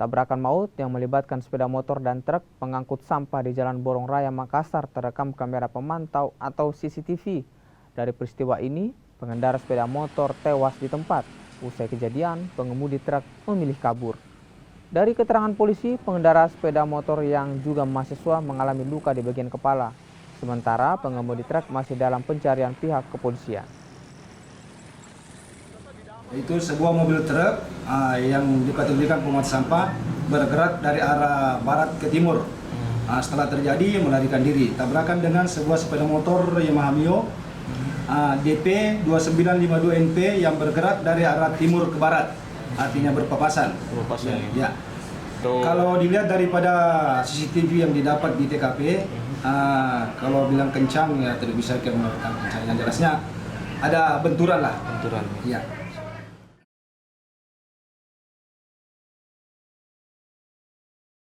Tabrakan maut yang melibatkan sepeda motor dan truk pengangkut sampah di Jalan Borong Raya, Makassar terekam kamera pemantau atau CCTV. Dari peristiwa ini, pengendara sepeda motor tewas di tempat. Usai kejadian, pengemudi truk memilih kabur. Dari keterangan polisi, pengendara sepeda motor yang juga mahasiswa mengalami luka di bagian kepala. Sementara pengemudi truk masih dalam pencarian pihak kepolisian. Itu sebuah mobil truk yang dikategorikan pemuat sampah bergerak dari arah barat ke timur. Setelah terjadi melarikan diri, tabrakan dengan sebuah sepeda motor Yamaha Mio DP 2952 NP yang bergerak dari arah timur ke barat, artinya berpapasan. Ya. Kalau dilihat daripada CCTV yang didapat di TKP, kalau bilang kencang ya tidak bisa kita mengatakan kencang. Yang jelasnya ada benturan lah. Benturan. Ya.